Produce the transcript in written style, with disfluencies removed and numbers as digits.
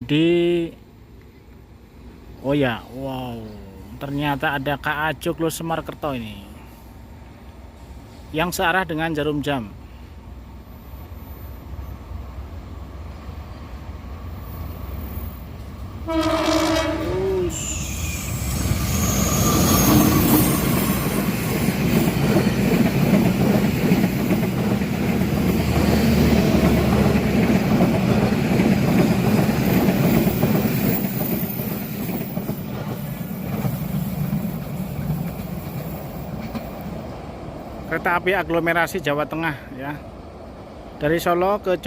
Di oh ya, wow, ternyata ada KA Joglo Semarkerto ini yang searah dengan Jarum Jam. Ush. Kereta api aglomerasi Jawa Tengah ya, dari Solo ke